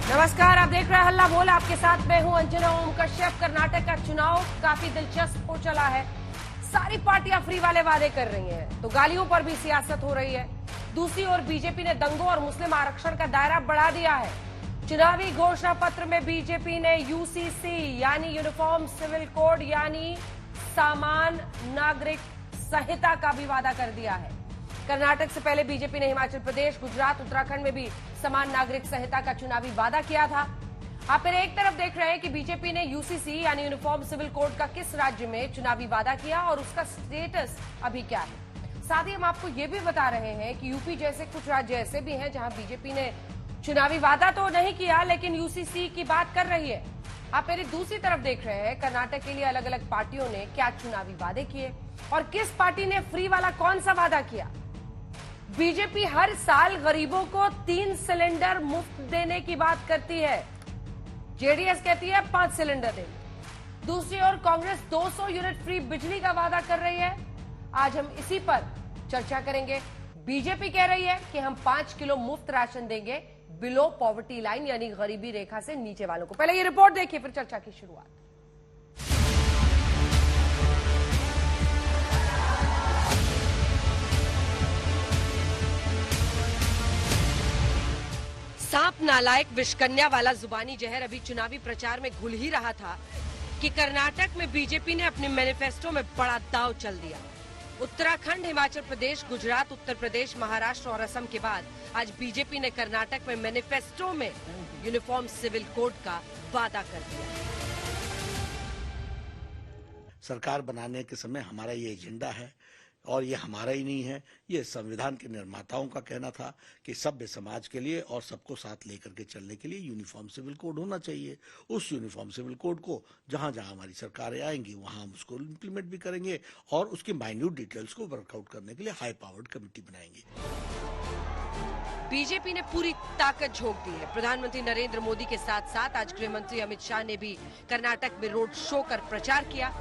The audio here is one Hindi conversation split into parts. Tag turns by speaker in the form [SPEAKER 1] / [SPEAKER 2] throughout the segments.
[SPEAKER 1] नमस्कार, आप देख रहे हैं हल्ला बोल। आपके साथ मैं हूं अंजना ओम कश्यप। कर्नाटक का चुनाव काफी दिलचस्प हो चला है। सारी पार्टियां फ्री वाले वादे कर रही हैं, तो गालियों पर भी सियासत हो रही है। दूसरी ओर बीजेपी ने दंगों और मुस्लिम आरक्षण का दायरा बढ़ा दिया है। चुनावी घोषणा पत्र में बीजेपी ने यूसीसी यानी यूनिफॉर्म सिविल कोड यानी समान नागरिक संहिता का भी वादा कर दिया है। कर्नाटक से पहले बीजेपी ने हिमाचल प्रदेश, गुजरात, उत्तराखंड में भी समान नागरिक संहिता का चुनावी वादा किया था। आप फिर एक तरफ देख रहे हैं कि बीजेपी ने यूसीसी यानी यूनिफॉर्म सिविल कोड का किस राज्य में चुनावी वादा किया और उसका स्टेटस अभी क्या है। साथ ही हम आपको ये भी बता रहे हैं कि यूपी जैसे कुछ राज्य ऐसे भी हैं जहां बीजेपी ने चुनावी वादा तो नहीं किया लेकिन यूसीसी की बात कर रही है। आप मेरी दूसरी तरफ देख रहे हैं कर्नाटक के लिए अलग अलग पार्टियों ने क्या चुनावी वादे किए और किस पार्टी ने फ्री वाला कौन सा वादा किया। बीजेपी हर साल गरीबों को 3 सिलेंडर मुफ्त देने की बात करती है। जेडीएस कहती है 5 सिलेंडर देंगे। दूसरी ओर कांग्रेस 200 यूनिट फ्री बिजली का वादा कर रही है। आज हम इसी पर चर्चा करेंगे। बीजेपी कह रही है कि हम 5 किलो मुफ्त राशन देंगे बिलो पॉवर्टी लाइन यानी गरीबी रेखा से नीचे वालों को। पहले ये रिपोर्ट देखिए, फिर चर्चा की शुरुआत। सांप नालायक विषकन्या वाला जुबानी जहर अभी चुनावी प्रचार में घुल ही रहा था कि कर्नाटक में बीजेपी ने अपने मैनिफेस्टो में बड़ा दांव चल दिया। उत्तराखंड, हिमाचल प्रदेश, गुजरात, उत्तर प्रदेश, महाराष्ट्र और असम के बाद आज बीजेपी ने कर्नाटक में मैनिफेस्टो में यूनिफॉर्म सिविल कोड का वादा कर दिया।
[SPEAKER 2] सरकार बनाने के समय हमारा ये एजेंडा है और ये हमारा ही नहीं है, ये संविधान के निर्माताओं का कहना था कि सभ्य समाज के लिए और सबको साथ लेकर के चलने के लिए यूनिफॉर्म सिविल कोड होना चाहिए। उस यूनिफॉर्म सिविल कोड को जहां जहां हमारी सरकारें आएंगी वहां हम उसको इम्प्लीमेंट भी करेंगे और उसकी माइन्यूट डिटेल्स को वर्कआउट करने के लिए हाई पावर्ड कमेटी बनाएंगे।
[SPEAKER 1] बीजेपी ने पूरी ताकत झोंक दी है। प्रधानमंत्री नरेंद्र मोदी के साथ साथ आज गृह मंत्री अमित शाह ने भी कर्नाटक में रोड शो कर प्रचार किया।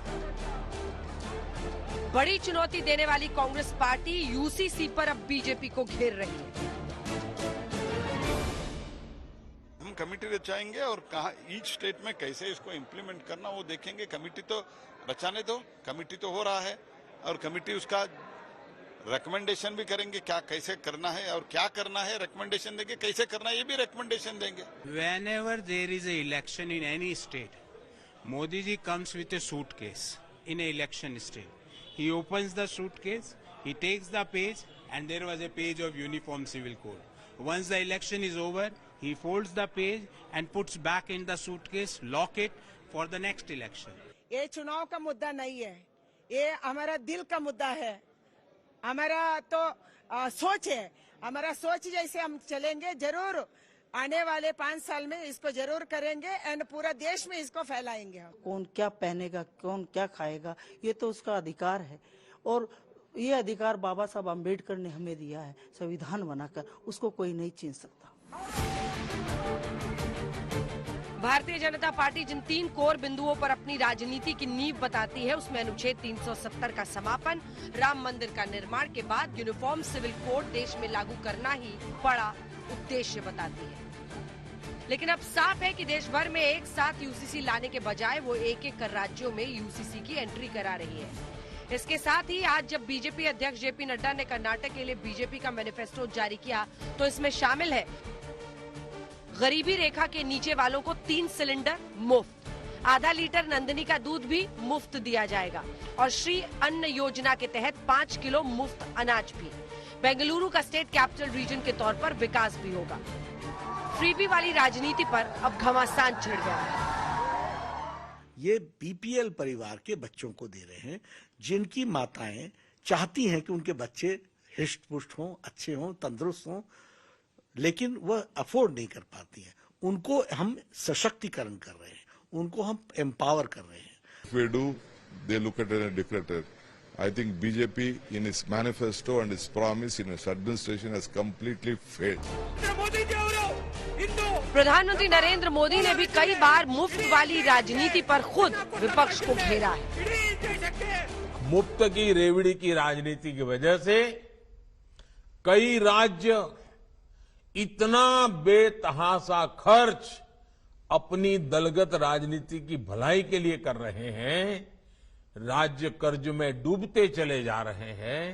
[SPEAKER 1] बड़ी चुनौती देने वाली कांग्रेस पार्टी यूसीसी पर अब बीजेपी को घेर रही है।
[SPEAKER 3] हम कमेटी रचाएंगे और कहा ईच स्टेट में कैसे इसको इम्प्लीमेंट करना वो देखेंगे। कमेटी तो रचाने दो, कमेटी तो हो रहा है और कमेटी उसका रिकमेंडेशन भी करेंगे, क्या कैसे करना है और क्या करना है रिकमेंडेशन देंगे, कैसे करना है ये भी रिकमेंडेशन देंगे।
[SPEAKER 4] Whenever there is a election in any state, Modi ji comes with a suitcase in a election state. He opens the suitcase, he takes the page, and there was a page of uniform civil code. Once the election is over, he folds the page and puts back in the suitcase, lock it for the next election.
[SPEAKER 5] ये चुनाव का मुद्दा नहीं है, ये हमारा दिल का मुद्दा है। हमारा तो सोच है, हमारा सोच जैसे हम चलेंगे जरूर आने वाले 5 साल में इसको जरूर करेंगे एंड पूरा देश में इसको फैलाएंगे।
[SPEAKER 6] कौन क्या पहनेगा, कौन क्या खाएगा, ये तो उसका अधिकार है और ये अधिकार बाबा साहब अम्बेडकर ने हमें दिया है संविधान बनाकर, उसको कोई नहीं छीन सकता।
[SPEAKER 1] भारतीय जनता पार्टी जिन 3 कोर बिंदुओं पर अपनी राजनीति की नींव बताती है उसमें अनुच्छेद 370 का समापन, राम मंदिर का निर्माण के बाद यूनिफॉर्म सिविल कोड देश में लागू करना ही बड़ा उद्देश्य बताती है। लेकिन अब साफ है कि देश भर में एक साथ यूसीसी लाने के बजाय वो एक-एक कर राज्यों में यूसीसी की एंट्री करा रही है। इसके साथ ही आज जब बीजेपी अध्यक्ष जेपी नड्डा ने कर्नाटक के लिए बीजेपी का मैनिफेस्टो जारी किया तो इसमें शामिल है गरीबी रेखा के नीचे वालों को 3 सिलेंडर मुफ्त, आधा लीटर नंदिनी का दूध भी मुफ्त दिया जाएगा और श्री अन्न योजना के तहत 5 किलो मुफ्त अनाज भी। बेंगलुरु का स्टेट कैपिटल रीजन के तौर पर विकास भी होगा। फ्रीबी वाली राजनीति पर अब घमासान छिड़ गया है।
[SPEAKER 2] ये बीपीएल परिवार के बच्चों को दे रहे हैं जिनकी माताएं चाहती हैं कि उनके बच्चे हिष्ट पुष्ट हों, अच्छे हों, तंदुरुस्त हों, लेकिन वह अफोर्ड नहीं कर पाती हैं। उनको हम सशक्तिकरण कर रहे हैं, उनको हम एम्पावर कर रहे हैं।
[SPEAKER 7] If we do, they look at it and declare it. I think BJP in its manifesto and its promise in its administration has completely failed.
[SPEAKER 1] प्रधानमंत्री नरेंद्र मोदी ने भी कई बार मुफ्त वाली राजनीति पर खुद विपक्ष को घेरा है।
[SPEAKER 8] मुफ्त की रेवड़ी की राजनीति की वजह से कई राज्य इतना बेतहासा खर्च अपनी दलगत राजनीति की भलाई के लिए कर रहे हैं, राज्य कर्ज में डूबते चले जा रहे हैं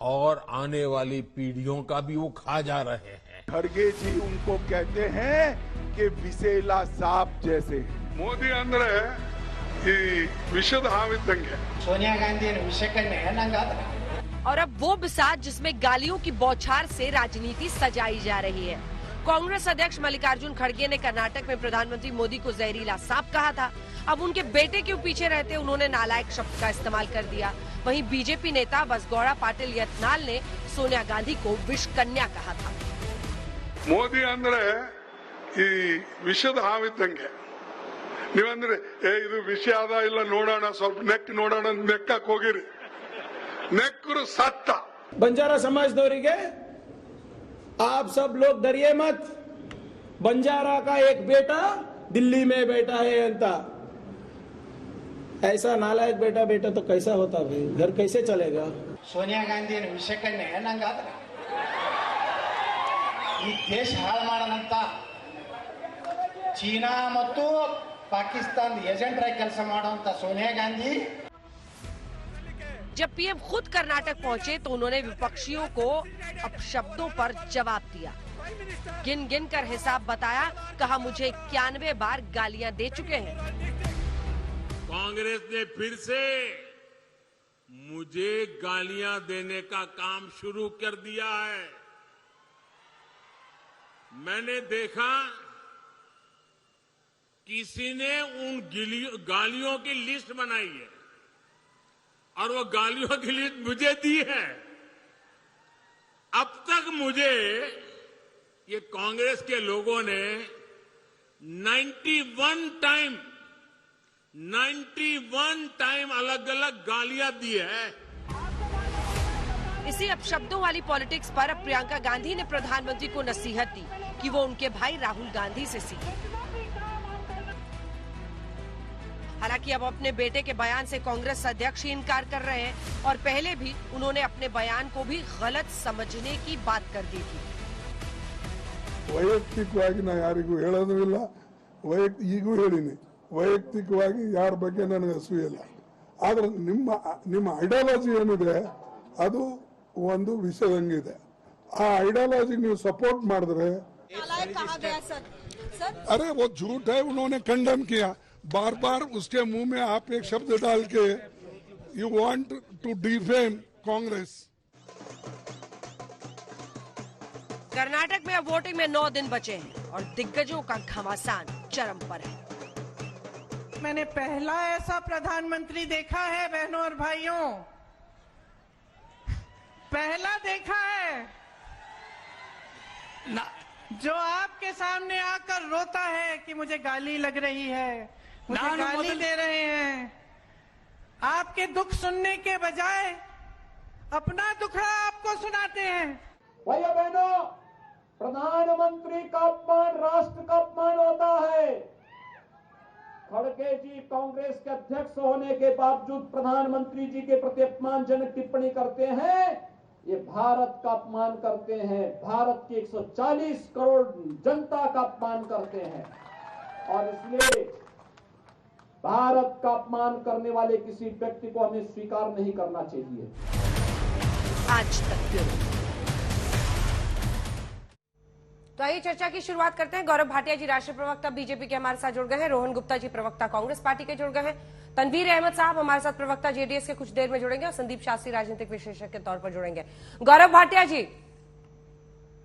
[SPEAKER 8] और आने वाली पीढ़ियों का भी वो खा जा रहे हैं।
[SPEAKER 9] खड़गे जी उनको कहते हैं कि विषैला सांप जैसे।
[SPEAKER 10] ಮೋದಿ ಅಂದ್ರೆ ಈ ವಿಷದ ಹಾವಿದ್ದಂಗೆ।
[SPEAKER 11] सोनिया गांधी विषकन्या है ನಂಗಾದ್ರೆ।
[SPEAKER 1] और अब वो बिसात जिसमें गालियों की बौछार से राजनीति सजाई जा रही है। कांग्रेस अध्यक्ष मल्लिकार्जुन खड़गे ने कर्नाटक में प्रधानमंत्री मोदी को जहरीला सांप कहा था। अब उनके बेटे के पीछे रहते उन्होंने नालायक शब्द का इस्तेमाल कर दिया। वहीं बीजेपी नेता बसगौड़ा पाटिल यत्नाल ने सोनिया गांधी को विषकन्या कहा था।
[SPEAKER 10] ಮೋದಿ ಅಂದ್ರೆ ಈ ವಿಷದ ಹಾವಿದ್ದಂಗೆ। ನೀವಂದ್ರೆ ಇದು ವಿಷ ಆದ ಇಲ್ಲ ನೋಡೋಣ, ಸ್ವಲ್ಪ ನೆಕ್ ನೋಡೋಣ ನೆಕ್ಕಕ್ಕೆ ಹೋಗಿರಿ, ನೆಕ್ಕರು ಸತ್ತ।
[SPEAKER 12] बंजारा समाजदवರಿಗೆ आप सब लोग डरिए मत, बंजारा का एक बेटा दिल्ली में बैठा है अंता। ऐसा नालायक बेटा तो कैसा होता भाई, घर कैसे चलेगा।
[SPEAKER 11] सोनिया गांधी विषकन्या है ನಂಗಾದ್ರೆ। ಈ ದೇಶ ಹಾಳು ಮಾಡೋಣಂತ ಚೀನಾ ಮತ್ತು ಪಾಕಿಸ್ತಾನ ಏಜೆಂಟರಾಗಿ ಕೆಲಸ ಮಾಡುವಂತ सोनिया गांधी।
[SPEAKER 1] जब पीएम खुद कर्नाटक पहुंचे तो उन्होंने विपक्षियों को अपशब्दों पर जवाब दिया। गिन गिन कर हिसाब बताया, कहा मुझे 91 बार गालियां दे चुके हैं।
[SPEAKER 8] कांग्रेस ने फिर से मुझे गालियां देने का काम शुरू कर दिया है। मैंने देखा किसी ने उन गालियों की लिस्ट बनाई है और वो गालियों की लिस्ट मुझे दी है। अब तक मुझे ये कांग्रेस के लोगों ने 91 टाइम अलग अलग गालियां दी है।
[SPEAKER 1] इसी अपशब्दों वाली पॉलिटिक्स पर अब प्रियंका गांधी ने प्रधानमंत्री को नसीहत दी कि वो उनके भाई राहुल गांधी से सीखे। हालांकि अब अपने बेटे के बयान से कांग्रेस अध्यक्ष ही इनकार कर रहे हैं और पहले भी उन्होंने अपने बयान को भी गलत समझने की बात कर दी थी।
[SPEAKER 10] ವೈಯಕ್ತಿಕವಾಗಿ ನಾ ಯಾರಿಗೂ ಹೇಳೋದು ಇಲ್ಲ, ಈಗೂ ಹೇಳಿನಿ, ವೈಯಕ್ತಿಕವಾಗಿ ಯಾರ ಬಗ್ಗೆ ನನಗೆ ಅಸೂಯೆ ಇಲ್ಲ. ಆದ್ರೆ ನಿಮ್ಮ ಐಡಿಯಾಲಜಿ ಏನಿದೆ ಅದು ಒಂದು ವಿಷಯದಂಗಿದೆ. ಆ ಐಡಿಯಾಲಜಿ ನೀವು ಸಪೋರ್ಟ್ ಮಾಡಿದ್ರೆ अरे वो झूठ है, उन्होंने कंडेम किया। बार बार उसके मुंह में आप एक शब्द डाल के you want to defame Congress.
[SPEAKER 1] Karnataka में अब वोटिंग में 9 दिन बचे हैं और दिग्गजों का घमासान चरम पर है।
[SPEAKER 5] मैंने पहला ऐसा प्रधानमंत्री देखा है बहनों और भाइयों, पहला देखा है जो आपके सामने आकर रोता है कि मुझे गाली लग रही है, मुझे गाली दे रहे हैं। आपके दुख सुनने के बजाय अपना दुखड़ा आपको सुनाते हैं।
[SPEAKER 12] भाइयों बहनों, प्रधानमंत्री का अपमान राष्ट्र का अपमान होता है। खड़गे जी कांग्रेस के अध्यक्ष होने के बावजूद प्रधानमंत्री जी के प्रति अपमानजनक टिप्पणी करते हैं। ये भारत का अपमान करते हैं, भारत की 140 करोड़ जनता का अपमान करते हैं और इसलिए भारत का अपमान करने वाले किसी व्यक्ति को हमें स्वीकार नहीं करना चाहिए।
[SPEAKER 1] आज तक ब्यूरो। तो आइए चर्चा की शुरुआत करते हैं। गौरव भाटिया जी राष्ट्रीय प्रवक्ता बीजेपी के हमारे साथ जुड़ गए हैं, रोहन गुप्ता जी प्रवक्ता कांग्रेस पार्टी के जुड़ गए हैं, तनवीर अहमद साहब हमारे साथ प्रवक्ता जेडीएस के कुछ देर में जुड़ेंगे और संदीप शास्त्री राजनीतिक विशेषज्ञ के तौर पर जुड़ेंगे। गौरव भाटिया जी,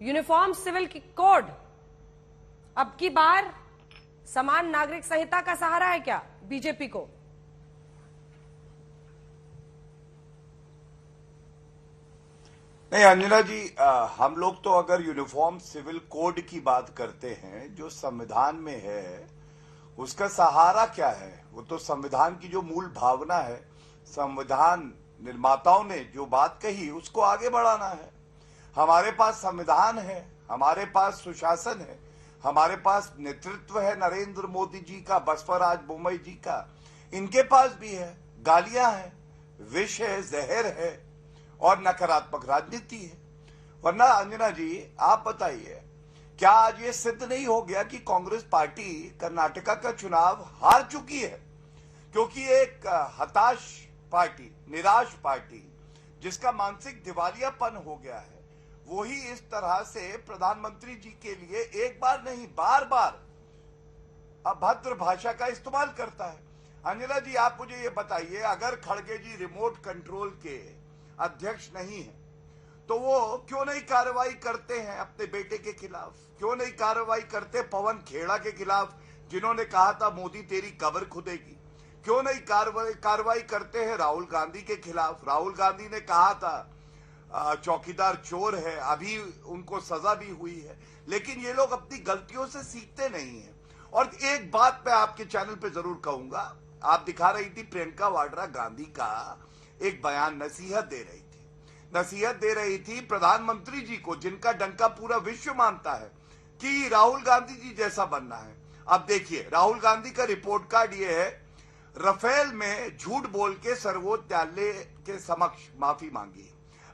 [SPEAKER 1] यूनिफॉर्म सिविल कोड अब की बार समान नागरिक संहिता का सहारा है क्या बीजेपी को?
[SPEAKER 13] नहीं अंजना जी, हम लोग तो अगर यूनिफॉर्म सिविल कोड की बात करते हैं जो संविधान में है, उसका सहारा क्या है? वो तो संविधान की जो मूल भावना है, संविधान निर्माताओं ने जो बात कही उसको आगे बढ़ाना है। हमारे पास संविधान है, हमारे पास सुशासन है, हमारे पास नेतृत्व है नरेंद्र मोदी जी का, बसवराज बोम्मई जी का, इनके पास भी है। गालियां हैं, विष है, जहर है और नकारात्मक राजनीति है। वरना अंजना जी आप बताइए, क्या आज ये सिद्ध नहीं हो गया कि कांग्रेस पार्टी कर्नाटका का चुनाव हार चुकी है? क्योंकि एक हताश पार्टी, निराश पार्टी, जिसका मानसिक दिवालियापन हो गया है, वही इस तरह से प्रधानमंत्री जी के लिए एक बार नहीं बार बार अभद्र भाषा का इस्तेमाल करता है। अंजना जी आप मुझे ये बताइए, अगर खड़गे जी रिमोट कंट्रोल के अध्यक्ष नहीं है तो वो क्यों नहीं कार्रवाई करते हैं अपने बेटे के खिलाफ? क्यों नहीं कार्रवाई करते पवन खेड़ा के खिलाफ, जिन्होंने कहा था मोदी तेरी कब्र खुदेगी? क्यों नहीं कार्रवाई करते हैं राहुल गांधी के खिलाफ? राहुल गांधी ने कहा था चौकीदार चोर है, अभी उनको सजा भी हुई है, लेकिन ये लोग अपनी गलतियों से सीखते नहीं है। और एक बात मैं आपके चैनल पे जरूर कहूंगा, आप दिखा रही थी प्रियंका वाड्रा गांधी का एक बयान, नसीहत दे रही थी प्रधानमंत्री जी को, जिनका डंका पूरा विश्व मानता है कि राहुल गांधी जी जैसा बनना है। अब देखिए राहुल गांधी का रिपोर्ट कार्ड ये है, राफेल में झूठ बोल के सर्वोच्च न्यायालय के समक्ष माफी मांगी,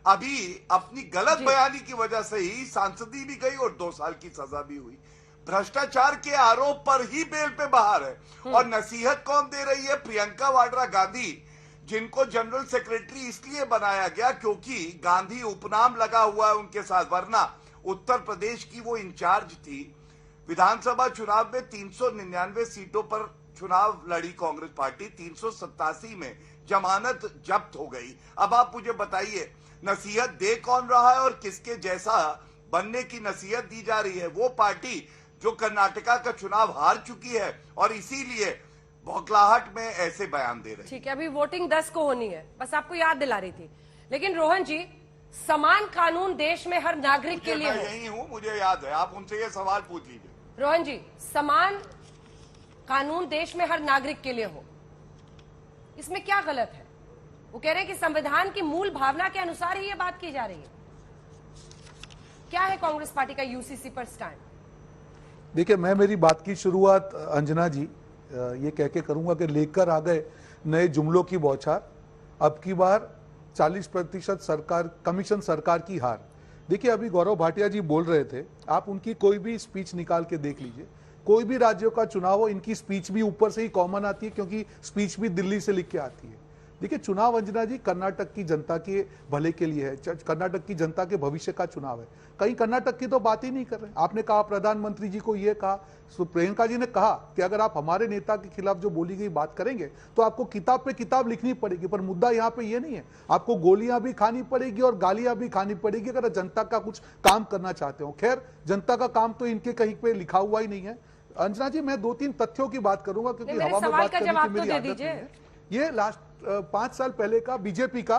[SPEAKER 13] अभी अपनी गलत बयानी की वजह से ही सांसदी भी गई और 2 साल की सजा भी हुई। भ्रष्टाचार के आरोप पर ही बेल पे बाहर है। और नसीहत कौन दे रही है? प्रियंका वाड्रा गांधी, जिनको जनरल सेक्रेटरी इसलिए बनाया गया क्योंकि गांधी उपनाम लगा हुआ है उनके साथ, वरना उत्तर प्रदेश की वो इंचार्ज थी। विधानसभा चुनाव में 399 सीटों पर चुनाव लड़ी कांग्रेस पार्टी, 387 में जमानत जब्त हो गई। अब आप मुझे बताइए नसीहत दे कौन रहा है और किसके जैसा बनने की नसीहत दी जा रही है? वो पार्टी जो कर्नाटका का चुनाव हार चुकी है और इसीलिए बौखलाहट में ऐसे बयान दे रहे हैं।
[SPEAKER 1] ठीक है, अभी वोटिंग 10 को होनी है, बस आपको याद दिला रही थी। लेकिन रोहन जी, समान कानून देश में हर नागरिक के लिए
[SPEAKER 13] मैं यही हूं, मुझे याद है, आप उनसे ये सवाल पूछ लीजिए।
[SPEAKER 1] रोहन जी, समान कानून देश में हर नागरिक के लिए हो, इसमें क्या गलत है? वो कह रहे हैं कि संविधान की मूल भावना के अनुसार ही ये बात की जा रही है। क्या है कांग्रेस पार्टी का यूसीसी पर स्टैंड?
[SPEAKER 14] देखिए, मैं मेरी बात की शुरुआत अंजना जी ये कह के करूंगा कि लेकर आ गए नए जुमलों की बौछार, अब की बार 40% सरकार कमीशन सरकार की हार। देखिए, अभी गौरव भाटिया जी बोल रहे थे, आप उनकी कोई भी स्पीच निकाल के देख लीजिए, कोई भी राज्यों का चुनाव हो, इनकी स्पीच भी ऊपर से ही कॉमन आती है, क्योंकि स्पीच भी दिल्ली से लिख के आती है। देखिए, चुनाव अंजना जी कर्नाटक की जनता के भले के लिए है, कर्नाटक की जनता के भविष्य का चुनाव है। कहीं कर्नाटक की तो बात ही नहीं कर रहे। आपने कहा प्रधानमंत्री जी को ये कहा, प्रियंका जी ने कहा कि अगर आप हमारे नेता के खिलाफ जो बोली गई बात करेंगे तो आपको किताब पे किताब लिखनी पड़ेगी। पर मुद्दा यहाँ पे ये नहीं है, आपको गोलियां भी खानी पड़ेगी और गालियां भी खानी पड़ेगी अगर जनता का कुछ काम करना चाहते हो। खैर, जनता का काम तो इनके कहीं पे लिखा हुआ ही नहीं है। अंजना जी, मैं 2-3 तथ्यों की बात करूंगा क्योंकि हवा में बात करने की मेरी आदत नहीं है। ये लास्ट 5 साल पहले का बीजेपी का,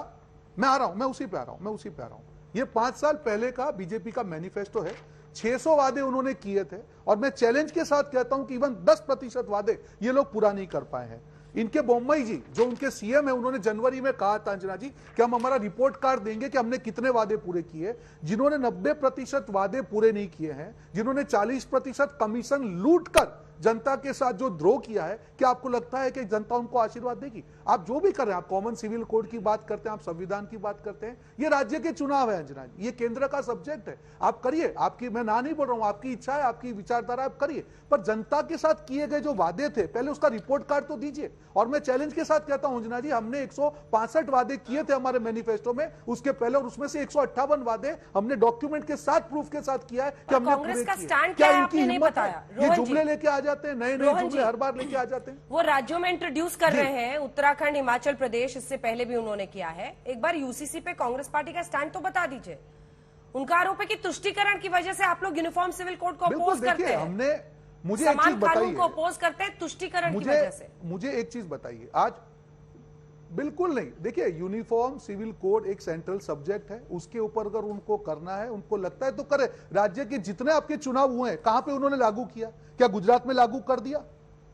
[SPEAKER 14] मैं उसी पे आ रहा हूं। ये 5 साल पहले का बीजेपी का मैनिफेस्टो है। 600 वादे उन्होंने किए थे और मैं चैलेंज के साथ कहता हूं कि इवन 10% वादे ये लोग पूरा नहीं कर पाए हैं। इनके बोम्मई जी जो उनके सीएम है, उन्होंने जनवरी में कहा था अंजना जी कि हम हमारा रिपोर्ट कार्ड देंगे कि हमने कितने वादे पूरे किए। जिन्होंने 90% वादे पूरे नहीं किए हैं, जिन्होंने 40% कमीशन लूट कर जनता के साथ जो द्रोह किया है, क्या आपको लगता है कि जनता उनको आशीर्वाद देगी? आप जो भी कर रहे हैं, आप कॉमन सिविल कोड की बात करते हैं, आप संविधान की बात करते हैं, ये राज्य के चुनाव है अंजना जी, ये केंद्र का सब्जेक्ट है। आप करिए, आपकी, मैं ना नहीं बोल रहा हूं, आपकी इच्छा है, आपकी विचारधारा, आप करिए, पर जनता के साथ किए गए जो वादे थे पहले उसका रिपोर्ट कार्ड तो दीजिए। और मैं चैलेंज के साथ कहता हूं अंजना जी, हमने 165 वादे किए थे हमारे मैनिफेस्टो में, उसके पहले, और उसमें से 158 वादे हमने डॉक्यूमेंट के साथ, प्रूफ के साथ किया है कि हमने पूरे किए। क्या इनकी हिम्मत है? ये जुमले लेके आ जाते हैं, नए नए जुमले हर बार लेके आ जाते हैं।
[SPEAKER 1] वो राज्यों में इंट्रोड्यूस कर रहे हैं, उत्तराखंड, हिमाचल प्रदेश, इससे पहले भी उन्होंने किया है। एक बार यूसीसी पे कांग्रेस पार्टी का स्टैंड तो बता दीजिए। उनका आरोप है कि तुष्टीकरण की वजह से आप लोग यूनिफॉर्म सिविल कोड को अपोज करते हैं।
[SPEAKER 14] हमने, मुझे एक चीज बताइए,
[SPEAKER 1] को अपोज करते हैं तुष्टीकरण की वजह से।
[SPEAKER 14] मुझे एक चीज बताइए, आज बिल्कुल नहीं, देखिए यूनिफॉर्म सिविल कोड एक सेंट्रल सब्जेक्ट है, उसके ऊपर अगर उनको करना है, उनको लगता है तो करे। राज्य के जितने आपके चुनाव हुए हैं, कहां पे उन्होंने लागू किया? क्या गुजरात में लागू कर दिया?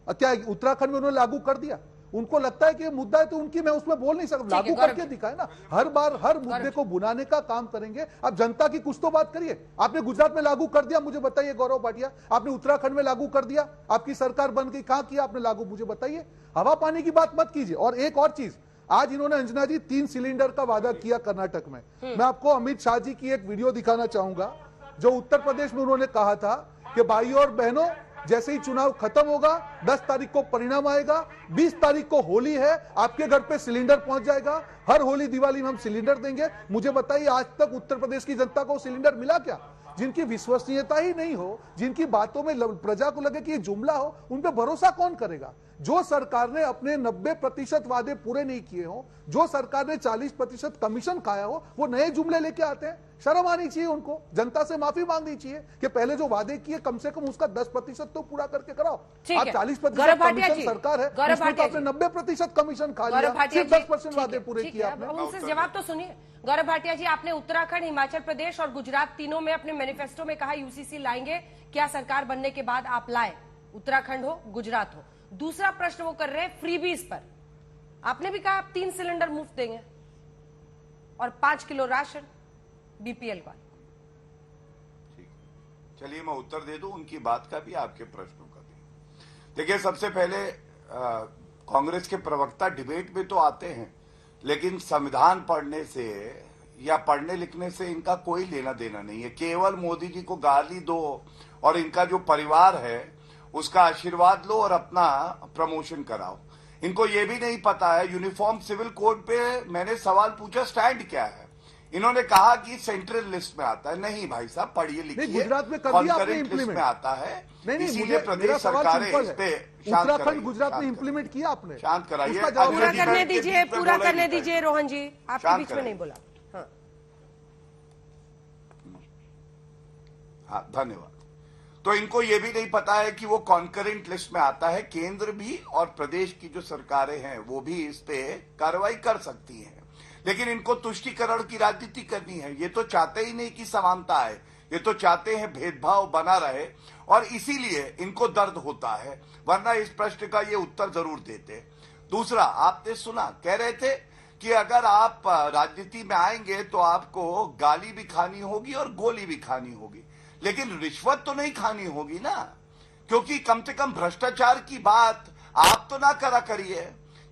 [SPEAKER 14] क्या उत्तराखंड में उन्होंने लागू कर दिया? उनको लगता है कि ये मुद्दा है तो उनकी, मैं उसमें बोल नहीं सकता, लागू करके दिखाए ना। हर बार हर मुद्दे को बुनाने का काम करेंगे। आप जनता की कुछ तो बात करिए। आपने गुजरात में लागू कर दिया, मुझे बताइए गौरव भाटिया, आपने उत्तराखंड में लागू कर दिया, आपकी सरकार बन गई, कहां किया आपने लागू, मुझे बताइए। हवा पानी की बात मत कीजिए। और एक और चीज, आज इन्होंने अंजना जी 3 सिलेंडर का वादा किया कर्नाटक में। मैं आपको अमित शाह जी की एक वीडियो दिखाना चाहूंगा, जो उत्तर प्रदेश में उन्होंने कहा था कि भाइयों और बहनों, जैसे ही चुनाव खत्म होगा, 10 तारीख को परिणाम आएगा, 20 तारीख को होली है, आपके घर पे सिलेंडर पहुंच जाएगा, हर होली दिवाली में हम सिलेंडर देंगे। मुझे बताइए, आज तक उत्तर प्रदेश की जनता को सिलेंडर मिला क्या? जिनकी विश्वसनीयता ही नहीं हो, जिनकी बातों में प्रजा को लगे कि ये जुमला हो, उन पे भरोसा कौन करेगा? जो सरकार ने अपने 90% वादे पूरे नहीं किए हो, जो सरकार ने 40% कमीशन खाया हो, वो नए जुमले लेके आते हैं। शर्म आनी चाहिए उनको, जनता से माफी मांगनी चाहिए कि पहले जो वादे किए कम से कम उसका 10% तो पूरा करके कराओ। आप 40% कमीशन सरकार है, उसमें तो आपने 90% कमीशन खा लिया, सिर्फ 10% वादे पूरे किए आपने।
[SPEAKER 1] उनसे जवाब तो सुनिए। गौरव भाटिया जी, आपने उत्तराखंड, हिमाचल प्रदेश और गुजरात तीनों में अपने मैनिफेस्टो में कहा यूसीसी लाएंगे। क्या सरकार बनने के बाद आप लाए? उत्तराखंड हो, गुजरात हो। दूसरा प्रश्न वो कर रहे हैं फ्रीबीज पर। आपने भी कहा आप 3 सिलेंडर मुफ्त देंगे और 5 किलो राशन बीपीएल वाले।
[SPEAKER 13] ठीक, चलिए मैं उत्तर दे दूं उनकी बात का भी, आपके प्रश्नों का भी। देखिए, सबसे पहले कांग्रेस के प्रवक्ता डिबेट में तो आते हैं, लेकिन संविधान पढ़ने से या पढ़ने लिखने से इनका कोई लेना देना नहीं है। केवल मोदी जी को गाली दो और इनका जो परिवार है उसका आशीर्वाद लो और अपना प्रमोशन कराओ। इनको ये भी नहीं पता है यूनिफॉर्म सिविल कोड पे मैंने सवाल पूछा, स्टैंड क्या है? इन्होंने कहा कि सेंट्रल लिस्ट में आता है। नहीं भाई साहब, पढ़िए लिखिए,
[SPEAKER 14] गुजरात में कर दिया आपने
[SPEAKER 13] लिस्ट में आता है।
[SPEAKER 14] नहीं,
[SPEAKER 13] इसीलिए प्रदेश सरकारें इस पे
[SPEAKER 14] उत्तराखंड गुजरात में इंप्लीमेंट किया आपने।
[SPEAKER 13] शांत कराइए,
[SPEAKER 1] पूरा करने दीजिए, पूरा करने दीजिए। रोहन जी, आपके बीच में नहीं बोला।
[SPEAKER 13] हाँ, धन्यवाद। तो इनको ये भी नहीं पता है कि वो कॉन्करेंट लिस्ट में आता है। केंद्र भी और प्रदेश की जो सरकारें हैं वो भी इस पे कार्रवाई कर सकती हैं, लेकिन इनको तुष्टीकरण की राजनीति करनी है। ये तो चाहते ही नहीं कि समानता है, ये तो चाहते हैं भेदभाव बना रहे, और इसीलिए इनको दर्द होता है, वरना इस प्रश्न का ये उत्तर जरूर देते। दूसरा, आपने सुना, कह रहे थे कि अगर आप राजनीति में आएंगे तो आपको गाली भी खानी होगी और गोली भी खानी होगी, लेकिन रिश्वत तो नहीं खानी होगी ना, क्योंकि कम से कम भ्रष्टाचार की बात आप तो ना करा करिए।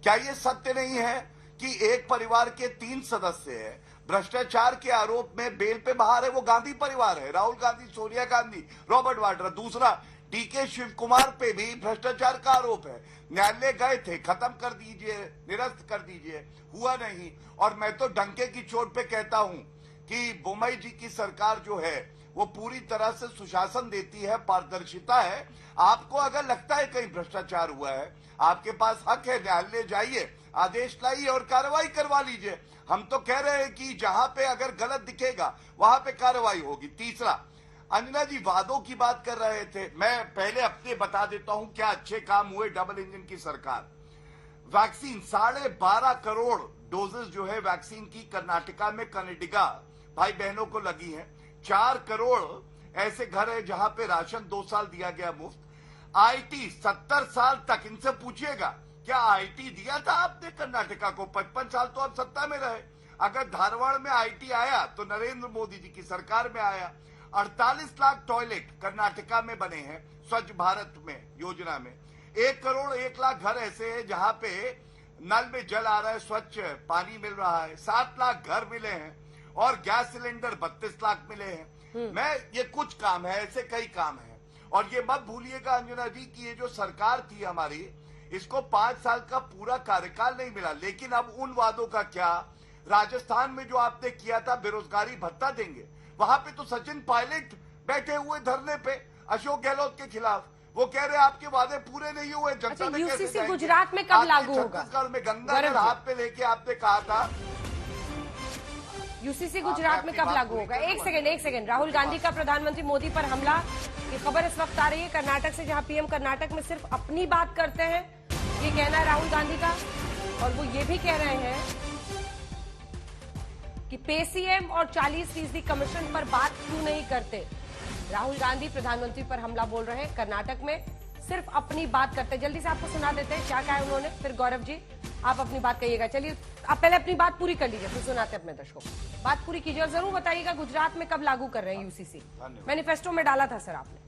[SPEAKER 13] क्या ये सत्य नहीं है कि एक परिवार के 3 सदस्य है, भ्रष्टाचार के आरोप में बेल पे बाहर है, वो गांधी परिवार है, राहुल गांधी, सोनिया गांधी, रॉबर्ट वाड्रा। दूसरा, डीके शिव कुमार पे भी भ्रष्टाचार का आरोप है, न्यायालय गए थे, खत्म कर दीजिए, निरस्त कर दीजिए, हुआ नहीं। और मैं तो डंके की चोट पे कहता हूं कि बोम्मई जी की सरकार जो है वो पूरी तरह से सुशासन देती है, पारदर्शिता है। आपको अगर लगता है कहीं भ्रष्टाचार हुआ है, आपके पास हक है, न्यायालय जाइए, आदेश लाइए और कार्रवाई करवा लीजिए। हम तो कह रहे हैं कि जहां पे अगर गलत दिखेगा वहां पे कार्रवाई होगी। तीसरा, अंजना जी वादों की बात कर रहे थे, मैं पहले अपने बता देता हूं क्या अच्छे काम हुए डबल इंजन की सरकार। वैक्सीन 12.5 करोड़ डोजेस जो है वैक्सीन की कर्नाटका में कनेडिगा भाई बहनों को लगी है। 4 करोड़ ऐसे घर है जहां पे राशन 2 साल दिया गया मुफ्त। आईटी 70 साल तक, इनसे पूछिएगा क्या आईटी दिया था आपने कर्नाटका को? 55 साल तो आप सत्ता में रहे। अगर धारवाड़ में आईटी आया तो नरेंद्र मोदी जी की सरकार में आया। 48 लाख टॉयलेट कर्नाटका में बने हैं स्वच्छ भारत में योजना में। 1 करोड़ 1 लाख घर ऐसे हैं जहां पे नल में जल आ रहा है, स्वच्छ पानी मिल रहा है। 7 लाख घर मिले हैं और गैस सिलेंडर 32 लाख मिले हैं। मैं ये कुछ काम है, ऐसे कई काम है। और ये मत भूलिएगा अंजना जी कि ये जो सरकार थी हमारी, इसको 5 साल का पूरा कार्यकाल नहीं मिला, लेकिन अब उन वादों का क्या? राजस्थान में जो आपने किया था बेरोजगारी भत्ता देंगे, वहां पे तो सचिन पायलट बैठे हुए धरने पे अशोक गहलोत के खिलाफ, वो कह रहे आपके वादे पूरे नहीं हुए, जनता ने कैसे जाएंगे?
[SPEAKER 1] गुजरात में कब लागू होगा?
[SPEAKER 13] छत्तीसगढ़ में गंगा जल हाथ पे लेके आपने कहा था।
[SPEAKER 1] यूसीसी गुजरात में कब लागू होगा? एक सेकंड। राहुल गांधी का प्रधानमंत्री मोदी पर हमला, ये खबर इस वक्त आ रही है कर्नाटक से, जहां पीएम कर्नाटक में सिर्फ अपनी बात करते हैं, ये कहना है राहुल गांधी का। और वो ये भी कह रहे हैं कि पेसीएम और 40% कमीशन पर बात क्यों नहीं करते। राहुल गांधी प्रधानमंत्री पर हमला बोल रहे हैं, कर्नाटक में सिर्फ अपनी बात करते हैं। जल्दी से आपको सुना देते हैं क्या कहा है उन्होंने, फिर गौरव जी आप अपनी बात कहिएगा। चलिए आप पहले अपनी बात पूरी कर लीजिए, फिर सुनाते अपने दर्शकों को। बात पूरी कीजिए और जरूर बताइएगा गुजरात में कब लागू कर रहे हैं यूसीसी। मैनिफेस्टो में डाला था सर आपने।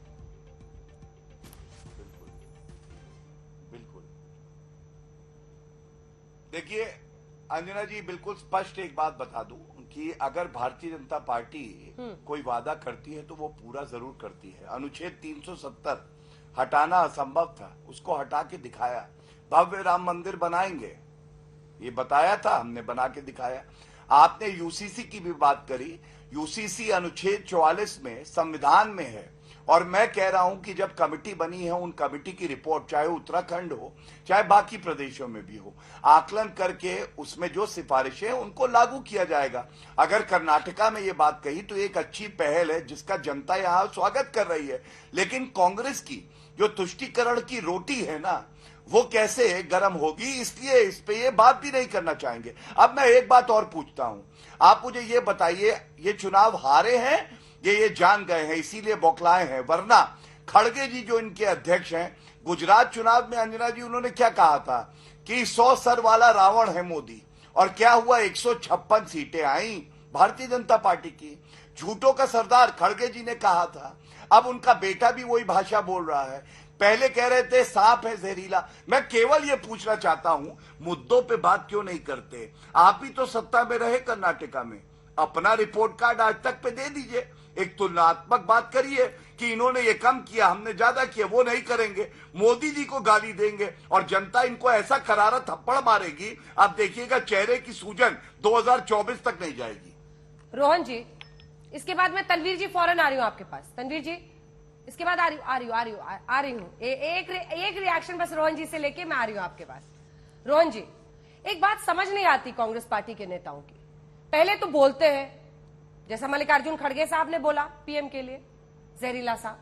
[SPEAKER 13] बिल्कुल। देखिए, अंजना जी बिल्कुल स्पष्ट एक बात बता दूं कि अगर भारतीय जनता पार्टी कोई वादा करती है तो वो पूरा जरूर करती है। अनुच्छेद 370 हटाना असंभव था, उसको हटा के दिखाया। भव्य राम मंदिर बनाएंगे, ये बताया था, हमने बना के दिखाया। आपने यूसीसी की भी बात करी, यूसीसी अनुच्छेद 44 में संविधान में है, और मैं कह रहा हूं कि जब कमेटी बनी है उन कमेटी की रिपोर्ट चाहे उत्तराखंड हो चाहे बाकी प्रदेशों में भी हो, आकलन करके उसमें जो सिफारिशें उनको लागू किया जाएगा। अगर कर्नाटका में ये बात कही तो एक अच्छी पहल है जिसका जनता यहां स्वागत कर रही है, लेकिन कांग्रेस की जो तुष्टीकरण की रोटी है ना, वो कैसे गर्म होगी, इसलिए इस पे ये बात भी नहीं करना चाहेंगे। अब मैं एक बात और पूछता हूं, आप मुझे ये बताइए, ये चुनाव हारे हैं ये जान गए हैं इसीलिए बौखलाए हैं, वरना खड़गे जी जो इनके अध्यक्ष हैं, गुजरात चुनाव में अंजना जी उन्होंने क्या कहा था कि 100 सर वाला रावण है मोदी, और क्या हुआ, 156 सीटें आई भारतीय जनता पार्टी की। झूठों का सरदार खड़गे जी ने कहा था, अब उनका बेटा भी वही भाषा बोल रहा है। पहले कह रहे थे सांप है जहरीला। मैं केवल ये पूछना चाहता हूं, मुद्दों पे बात क्यों नहीं करते? आप ही तो सत्ता में रहे कर्नाटका में, अपना रिपोर्ट कार्ड आज तक पे दे दीजिए, एक तुलनात्मक बात करिए कि इन्होंने ये कम किया, हमने ज्यादा किया। वो नहीं करेंगे, मोदी जी को गाली देंगे और जनता इनको ऐसा करारा थप्पड़ मारेगी, आप देखिएगा चेहरे की सूजन 2024 तक नहीं जाएगी।
[SPEAKER 1] रोहन जी, इसके बाद मैं तनवीर जी फौरन आ रही हूं आपके पास। तनवीर जी, इसके बाद आ रही हूं। एक रिएक्शन बस रोहन जी से लेके मैं आ रही हूं आपके पास। रोहन जी, एक बात समझ नहीं आती कांग्रेस पार्टी के नेताओं की, पहले तो बोलते हैं जैसा मल्लिकार्जुन खड़गे साहब ने बोला पीएम के लिए जहरीला साहब,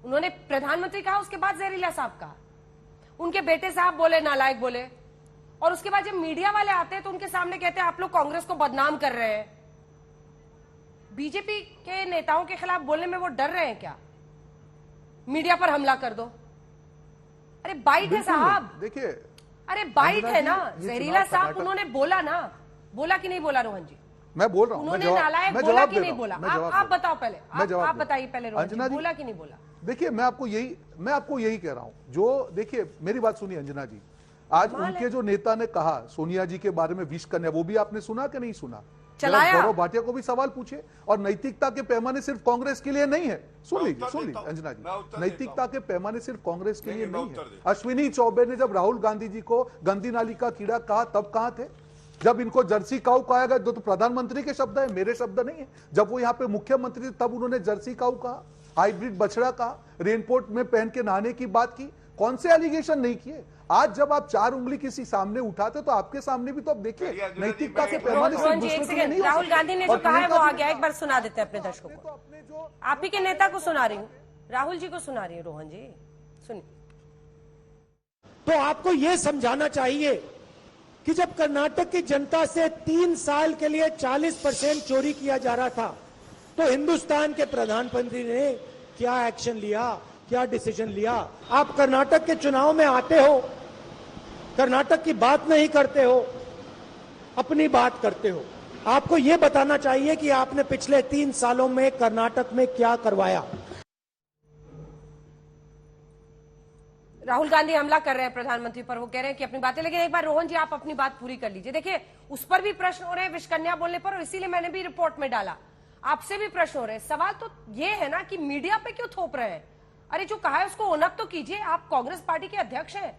[SPEAKER 1] उन्होंने प्रधानमंत्री कहा, उसके बाद जहरीला साहब कहा, उनके बेटे साहब बोले नालायक बोले, और उसके बाद जब मीडिया वाले आते हैं तो उनके सामने कहते हैं आप लोग कांग्रेस को बदनाम कर रहे हैं। बीजेपी के नेताओं के खिलाफ बोलने में वो डर रहे हैं क्या? मीडिया पर हमला कर दो, अरे बाइट है साहब,
[SPEAKER 14] देखिए,
[SPEAKER 1] अरे बाइट है ना, जहरीला साहब उन्होंने बोला ना, बोला कि नहीं बोला रोहन जी?
[SPEAKER 14] मैं बोल रहा हूं,
[SPEAKER 1] उन्होंने नालायक बोला कि नहीं बोला? आप बताओ पहले, आप बताइए पहले रोहन जी, बोला कि नहीं बोला?
[SPEAKER 14] देखिए, मैं आपको यही कह रहा हूं, जो देखिए मेरी बात सुनिए अंजना जी, आज उनके जो नेता ने कहा सोनिया जी के बारे में विश करने, वो भी आपने सुना कि नहीं सुना? गौरव भाटिया को भी सवाल पूछे, और नैतिकता के पैमाने सिर्फ कांग्रेस के लिए नहीं है। सुन लीजिए अंजना जी, नैतिकता के पैमाने सिर्फ कांग्रेस के लिए नहीं है। अश्विनी चौबे ने जब राहुल गांधी जी को गंदी नाली का कीड़ा कहा तब कहां थे? जब इनको जर्सी काऊ कहा गया, तो प्रधानमंत्री के शब्द है, मेरे शब्द नहीं है। जब वो यहाँ पे मुख्यमंत्री थे तब उन्होंने जर्सी काऊ कहा, हाइब्रिड बछड़ा कहा, रेनकोट में पहन के नहाने की बात की, कौन से एलिगेशन नहीं किए? आज जब आप 4 उंगली किसी सामने उठाते तो आपके सामने भी तो अब देखिए नैतिकता के पैमाने से दूसरों के लिए नहीं।
[SPEAKER 1] राहुल गांधी ने जो कहा है वो आ गया, एक बार सुना देते हैं अपने दर्शकों को। आप ही के नेता को सुना रही हूँ, राहुल जी को सुना रही हूँ। रोहन जी सुनिए।
[SPEAKER 15] तो आपको ये समझाना चाहिए कि जब कर्नाटक की जनता से 3 साल के लिए 40% चोरी किया जा रहा था, तो हिंदुस्तान के प्रधानमंत्री ने क्या एक्शन लिया, क्या डिसीजन लिया? आप कर्नाटक के चुनाव में आते हो, कर्नाटक की बात नहीं करते हो, अपनी बात करते हो। आपको यह बताना चाहिए कि आपने पिछले 3 सालों में कर्नाटक में क्या करवाया।
[SPEAKER 1] राहुल गांधी हमला कर रहे हैं प्रधानमंत्री पर, वो कह रहे हैं कि अपनी बातें, लेकिन एक बार रोहन जी आप अपनी बात पूरी कर लीजिए। देखिए, उस पर भी प्रश्न हो रहे हैं विषकन्या बोलने पर, और इसीलिए मैंने भी रिपोर्ट में डाला, आपसे भी प्रश्न हो रहे हैं। सवाल तो ये है ना कि मीडिया पे क्यों थोप रहे हैं? अरे जो कहा है उसको ओनअप तो कीजिए। आप कांग्रेस पार्टी के अध्यक्ष हैं,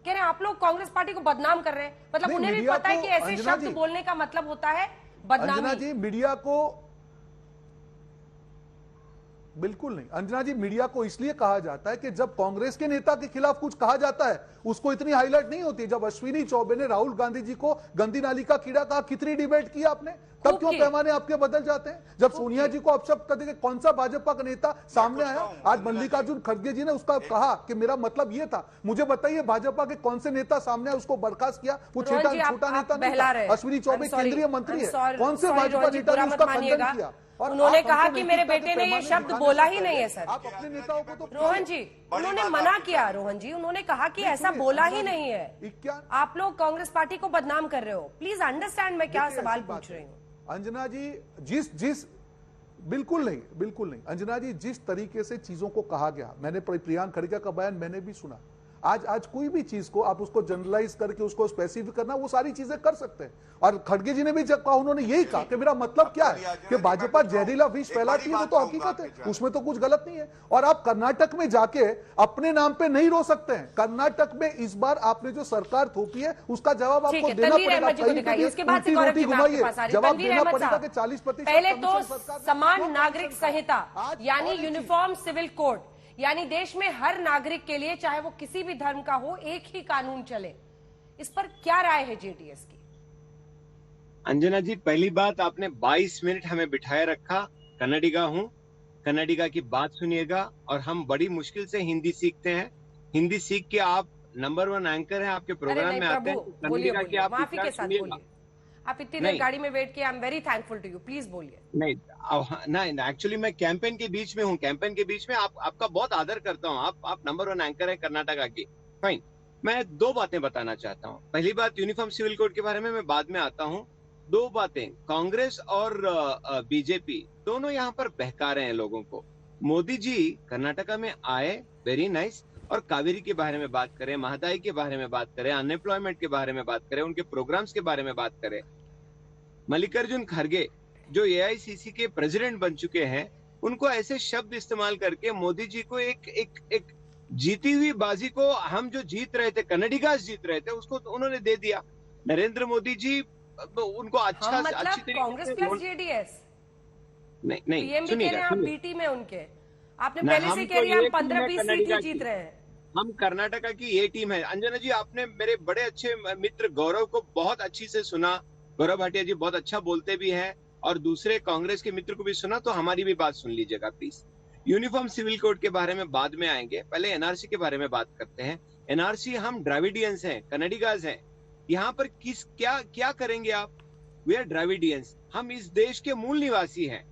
[SPEAKER 1] कह रहे हैं आप लोग कांग्रेस पार्टी को बदनाम कर रहे हैं, मतलब उन्हें भी पता है कि ऐसे शब्द बोलने का मतलब होता है बदनामी।
[SPEAKER 14] अंजना जी, मीडिया को बिल्कुल नहीं, अंजना जी, मीडिया को इसलिए कहा जाता है कि जब कांग्रेस के नेता के खिलाफ कुछ कहा जाता है उसको इतनी हाईलाइट नहीं होती। जब अश्विनी चौबे ने राहुल गांधी जी को गंदी नाली का कीड़ा कहा, कितनी डिबेट की आपने, तब क्यों पैमाने आपके बदल जाते हैं? जब सोनिया जी को अपशब्द कर देंगे, कौन सा भाजपा का नेता सामने आया? आज मल्लिकार्जुन खड़गे जी ने उसका कहा कि मेरा मतलब ये था। मुझे बताइए भाजपा के कौन से नेता सामने आए, उसको बर्खास्त किया? वो छोटा नेता नहीं था। अश्विनी चौबे केंद्रीय मंत्री है, कौन से भाजपा नेता ने उसका खंडन किया?
[SPEAKER 1] उन्होंने कहा कि मेरे बेटे ने ये शब्द बोला ही नहीं है सर।
[SPEAKER 14] आप अपने नेताओं को तो
[SPEAKER 1] रोहन जी, उन्होंने मना किया। रोहन जी, उन्होंने कहा कि ऐसा बोला ही नहीं है। आप लोग कांग्रेस पार्टी को बदनाम कर रहे हो। प्लीज अंडरस्टैंड मैं क्या सवाल पूछ रही हूँ।
[SPEAKER 14] अंजना जी, जिस बिल्कुल नहीं अंजना जी, जिस तरीके से चीजों को कहा गया, मैंने प्रियांक खड़गे का बयान मैंने भी सुना। आज कोई भी चीज को आप उसको जनरलाइज करके उसको स्पेसिफिक करना, वो सारी चीजें कर सकते हैं। और खड़गे जी ने भी जब कहा, उन्होंने यही कहा कि मेरा मतलब क्या है कि भाजपा जहरीला विष फैलाती है, वो तो हकीकत है, उसमें तो कुछ गलत नहीं है। और आप कर्नाटक में जाके अपने नाम पे नहीं रो सकते हैं। कर्नाटक में इस बार आपने जो सरकार थोपी है उसका जवाब आपको देना पड़ेगा। रोटी घुमाइए, जवाब देना पड़ेगा कि 40%।
[SPEAKER 1] पहले तो समान नागरिक संहिता यानी यूनिफॉर्म सिविल कोड, यानी देश में हर नागरिक के लिए चाहे वो किसी भी धर्म का हो एक ही कानून चले, इस पर क्या राय है जेडीएस की?
[SPEAKER 16] अंजना जी, पहली बात, आपने 22 मिनट हमें बिठाए रखा। कन्नडिगा हूँ, कन्नडिगा की बात सुनिएगा। और हम बड़ी मुश्किल से हिंदी सीखते हैं। हिंदी सीख के आप नंबर 1 एंकर हैं, आपके प्रोग्राम में आते हैं। कन्नडिगा की आप
[SPEAKER 1] माफी के साथ बोलिए। आप इतनी देर गाड़ी में वेट किए, I am very thankful to you, please बोलिए।
[SPEAKER 16] नहीं, एक्चुअली मैं कैंपेन के बीच में हूँ। कैंपेन के बीच में आपका बहुत आदर करता हूँ। आप नंबर 1 एंकर है कर्नाटका की, फाइन। मैं 2 बातें बताना चाहता हूँ। पहली बात, यूनिफॉर्म सिविल कोड के बारे में मैं बाद में आता हूँ। 2 बातें, कांग्रेस और बीजेपी दोनों यहाँ पर बहका रहे हैं लोगों को। मोदी जी कर्नाटका में आए, वेरी नाइस, और कावेरी के बारे में बात करें, महंगाई के बारे में बात करें, अनएम्प्लॉयमेंट के बारे में बात करें, उनके प्रोग्राम्स के बारे में बात करें। मल्लिकार्जुन खड़गे जो एआईसीसी के प्रेसिडेंट बन चुके हैं, उनको ऐसे शब्द इस्तेमाल करके मोदी जी को एक जीती हुई बाजी को, हम जो जीत रहे थे, कन्नडिगास जीत रहे थे, उसको उन्होंने दे दिया। नरेंद्र मोदी जी उनको अच्छा
[SPEAKER 1] मतलब
[SPEAKER 16] अच्छी तरीके
[SPEAKER 1] कांग्रेस प्लस जेडीएस
[SPEAKER 16] नहीं
[SPEAKER 1] पीएम भी कह रहे हैं, आप बीटी में उनके, आपने पहले से कह रही है हम 15-20 सीटें जीत रहे हैं।
[SPEAKER 16] हम कर्नाटका की ये टीम है। अंजना जी, आपने मेरे बड़े अच्छे मित्र गौरव को बहुत अच्छी से सुना। गौरव भाटिया जी बहुत अच्छा बोलते भी हैं, और दूसरे कांग्रेस के मित्र को भी सुना, तो हमारी भी बात सुन लीजिएगा प्लीज। यूनिफॉर्म सिविल कोड के बारे में बाद में आएंगे, पहले एनआरसी के बारे में बात करते हैं। एनआरसी, हम द्रविडियंस हैं, कन्नडिगास हैं, यहाँ पर क्या करेंगे आप? वी आर द्रविडियंस, हम इस देश के मूल निवासी हैं,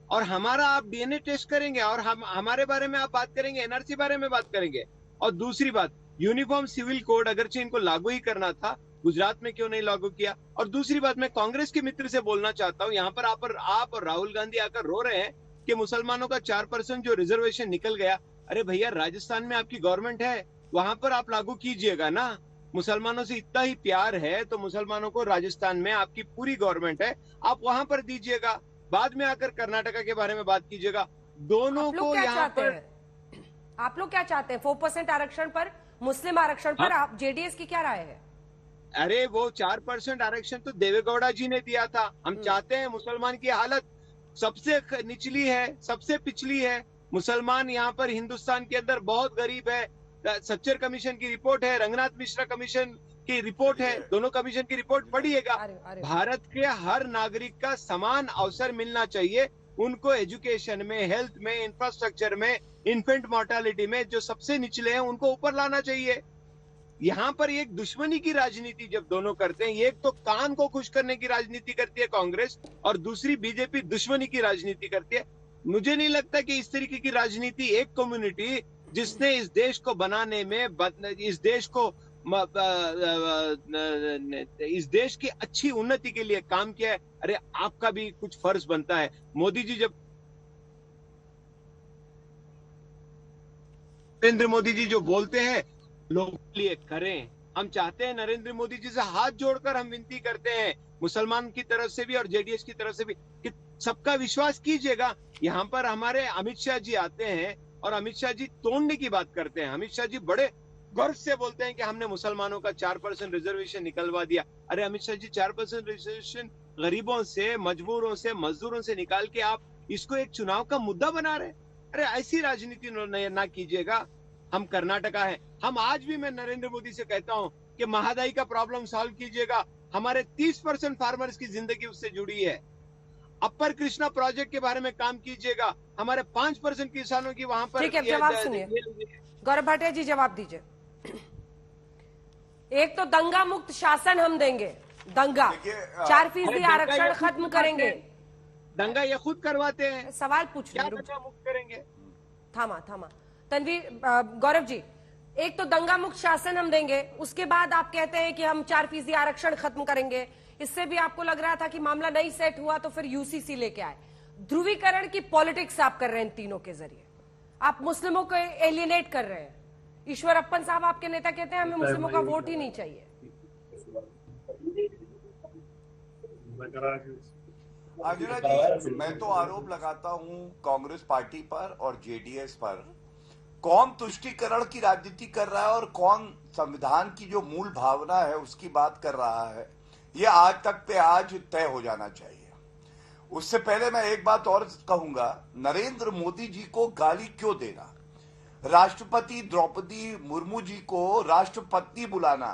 [SPEAKER 16] और हमारा आप डीएनए टेस्ट करेंगे और हमारे बारे में आप बात करेंगे, एनआरसी बारे में बात करेंगे। और दूसरी बात, यूनिफॉर्म सिविल कोड अगरचे इनको लागू ही करना था, गुजरात में क्यों नहीं लागू किया? और दूसरी बात, मैं कांग्रेस के मित्र से बोलना चाहता हूँ, यहाँ पर आप और राहुल गांधी आकर रो रहे हैं कि मुसलमानों का 4% जो रिजर्वेशन निकल गया। अरे भैया, राजस्थान में आपकी गवर्नमेंट है, वहां पर आप लागू कीजिएगा ना। मुसलमानों से इतना ही प्यार है तो मुसलमानों को राजस्थान में आपकी पूरी गवर्नमेंट है, आप वहां पर दीजिएगा, बाद में आकर कर्नाटका के बारे में बात कीजिएगा। दोनों को यहाँ पर
[SPEAKER 1] आप लोग क्या चाहते हैं? 4% आरक्षण पर, मुस्लिम आरक्षण पर आप जेडीएस की क्या राय है?
[SPEAKER 16] अरे वो 4% आरक्षण तो देवेगौड़ा जी ने दिया था। हम चाहते हैं, मुसलमान की हालत सबसे निचली है, सबसे पिछली है। मुसलमान यहाँ पर हिंदुस्तान के अंदर बहुत गरीब है। सच्चर कमीशन की रिपोर्ट है, रंगनाथ मिश्रा कमीशन की रिपोर्ट है, दोनों कमीशन की रिपोर्ट पढ़िएगा। भारत के हर नागरिक का समान अवसर मिलना चाहिए, उनको एजुकेशन में, हेल्थ में, इंफ्रास्ट्रक्चर में, इन्फेंट मोर्टालिटी में, जो सबसे निचले हैं उनको ऊपर लाना चाहिए। यहाँ पर एक दुश्मनी की राजनीति जब दोनों करते हैं, एक तो कान को खुश करने की राजनीति करती है कांग्रेस, और दूसरी बीजेपी दुश्मनी की राजनीति करती है। मुझे नहीं लगता कि इस तरीके की राजनीति, एक कम्युनिटी जिसने इस देश को बनाने में, इस देश की अच्छी उन्नति के लिए काम किया है, अरे आपका भी कुछ फर्ज बनता है। मोदी जी जब, नरेंद्र मोदी जी जो बोलते हैं लोगों के लिए करें। हम चाहते हैं, नरेंद्र मोदी जी से हाथ जोड़कर हम विनती करते हैं, मुसलमान की तरफ से भी और जेडीएस की तरफ से भी, कि सबका विश्वास कीजिएगा। यहाँ पर हमारे अमित शाह जी आते हैं और अमित शाह जी तोड़ने की बात करते हैं। अमित शाह जी बड़े गर्व से बोलते हैं कि हमने मुसलमानों का 4% रिजर्वेशन निकलवा दिया। अरे अमित शाह जी, 4% रिजर्वेशन गरीबों से, मजबूरों से, मजदूरों से निकाल के आप इसको एक चुनाव का मुद्दा बना रहे हैं। अरे ऐसी राजनीति ना कीजिएगा। हम कर्नाटका है, हम आज भी, मैं नरेंद्र मोदी से कहता हूं कि महंगाई का प्रॉब्लम सॉल्व कीजिएगा। हमारे 30% फार्मर्स की जिंदगी उससे जुड़ी है। अपर कृष्णा प्रोजेक्ट के बारे में काम कीजिएगा। हमारे 5% किसानों की वहां पर।
[SPEAKER 1] ठीक है, जवाब सुनिए गौरव भाटिया जी, जवाब दीजिए। एक तो दंगा मुक्त शासन हम देंगे, दंगा 4% आरक्षण खत्म करेंगे।
[SPEAKER 16] दंगा ये खुद करवाते हैं।
[SPEAKER 1] सवाल पूछ रहे,
[SPEAKER 16] मुक्त करेंगे।
[SPEAKER 1] थामा तनवीर, गौरव जी, एक तो दंगा मुक्त शासन हम देंगे, उसके बाद आप कहते हैं कि हम 4% आरक्षण खत्म करेंगे। इससे भी आपको लग रहा था कि मामला नहीं सेट हुआ तो फिर यूसीसी लेके आए। ध्रुवीकरण की पॉलिटिक्स आप कर रहे हैं इन तीनों के जरिए, आप मुस्लिमों को एलियनेट कर रहे हैं। ईश्वरप्पन साहब आपके नेता कहते हैं हमें मुस्लिमों का वोट ही नहीं चाहिए।
[SPEAKER 13] अंजना जी, मैं तो आरोप लगाता हूं कांग्रेस पार्टी पर और जेडीएस पर, कौन तुष्टीकरण की राजनीति कर रहा है और कौन संविधान की जो मूल भावना है उसकी बात कर रहा है, ये आज तक पे आज तय हो जाना चाहिए। उससे पहले मैं एक बात और कहूंगा, नरेंद्र मोदी जी को गाली क्यों देना, राष्ट्रपति द्रौपदी मुर्मू जी को राष्ट्रपति बुलाना,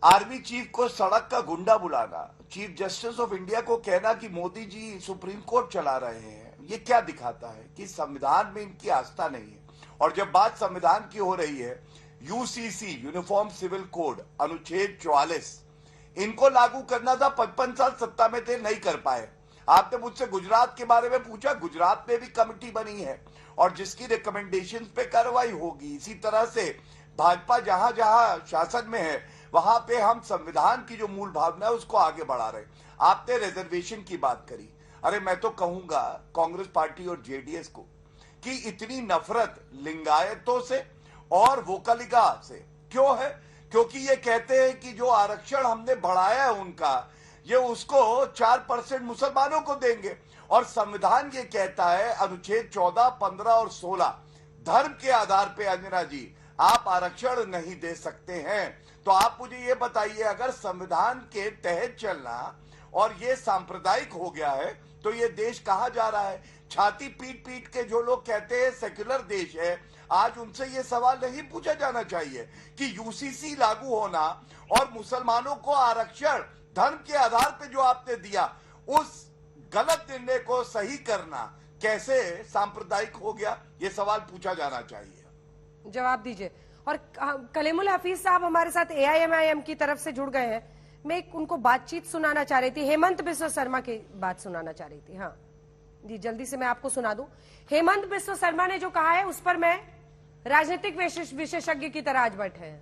[SPEAKER 13] आर्मी चीफ को सड़क का गुंडा बुलाना, चीफ जस्टिस ऑफ इंडिया को कहना कि मोदी जी सुप्रीम कोर्ट चला रहे हैं, ये क्या दिखाता है कि संविधान में इनकी आस्था नहीं है। और जब बात संविधान की हो रही है, यूसीसी यूनिफॉर्म सिविल कोड अनुच्छेद 44 इनको लागू करना था, 55 साल सत्ता में थे, नहीं कर पाए। आपने मुझसे गुजरात के बारे में पूछा, गुजरात में भी कमेटी बनी है और जिसकी रिकमेंडेशंस पे कार्रवाई होगी। इसी तरह से भाजपा जहां जहां शासन में है वहां पे हम संविधान की जो मूल भावना है उसको आगे बढ़ा रहे। आपने रिजर्वेशन की बात करी, अरे मैं तो कहूंगा कांग्रेस पार्टी और जेडीएस को कि इतनी नफरत लिंगायतों से और वोकलिगा से क्यों है? क्योंकि ये कहते हैं कि जो आरक्षण हमने बढ़ाया है उनका, ये उसको 4% मुसलमानों को देंगे। और संविधान ये कहता है अनुच्छेद 14, 15 और 16 धर्म के आधार पे अंजना जी आप आरक्षण नहीं दे सकते हैं। तो आप मुझे ये बताइए, अगर संविधान के तहत चलना और ये सांप्रदायिक हो गया है तो ये देश कहां जा रहा है? छाती पीट पीट के जो लोग कहते हैं सेक्युलर देश है, आज उनसे ये सवाल नहीं पूछा जाना चाहिए कि यूसीसी लागू होना और मुसलमानों को आरक्षण धर्म के आधार पे जो आपने दिया उस गलत निर्णय को सही करना कैसे सांप्रदायिक हो गया, ये सवाल पूछा जाना चाहिए।
[SPEAKER 1] जवाब दीजिए। और कलीमुल हफीज साहब हमारे साथ एआईएमआईएम की तरफ से जुड़ गए हैं। मैं उनको बातचीत सुनाना चाह रही थी, हेमंत बिस्वा शर्मा की बात सुनाना चाह रही थी। हाँ जी, जल्दी से मैं आपको सुना दूं। हेमंत बिस्वा शर्मा ने जो कहा है उस पर मैं राजनीतिक विशेषज्ञ की तरह आज बैठे हैं।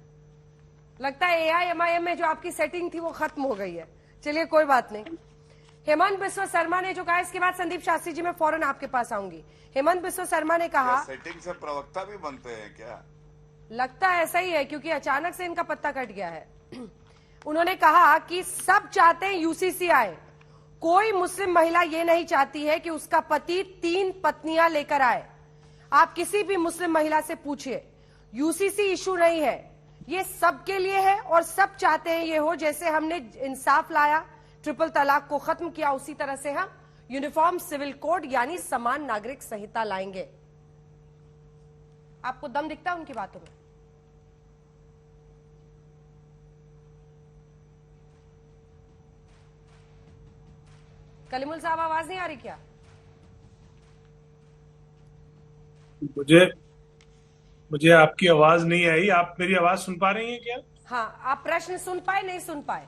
[SPEAKER 1] लगता है एआईएमआईएम में जो आपकी सेटिंग थी वो खत्म हो गई है। चलिए कोई बात नहीं। हेमंत बिस्वा शर्मा ने जो कहा, इसके बाद संदीप शास्त्री जी मैं फौरन आपके पास आऊंगी। हेमंत बिस्वा शर्मा ने कहा,
[SPEAKER 13] सेटिंग से प्रवक्ता भी बनते हैं क्या?
[SPEAKER 1] लगता है ऐसा ही है क्योंकि अचानक से इनका पत्ता कट गया है। उन्होंने कहा कि सब चाहते हैं यूसीसी आए, कोई मुस्लिम महिला ये नहीं चाहती है कि उसका पति 3 पत्नियां लेकर आए। आप किसी भी मुस्लिम महिला से पूछिए, यूसीसी इशू नहीं है, ये सबके लिए है और सब चाहते हैं ये हो। जैसे हमने इंसाफ लाया, ट्रिपल तलाक को खत्म किया, उसी तरह से हम यूनिफॉर्म सिविल कोड यानी समान नागरिक संहिता लाएंगे। आपको दम दिखता है उनकी बातों में? कलीमुल साहब आवाज नहीं आ रही क्या?
[SPEAKER 17] मुझे आपकी आवाज नहीं आई। आप मेरी आवाज सुन पा रही हैं क्या?
[SPEAKER 1] हाँ, आप प्रश्न सुन पाए? नहीं सुन पाए?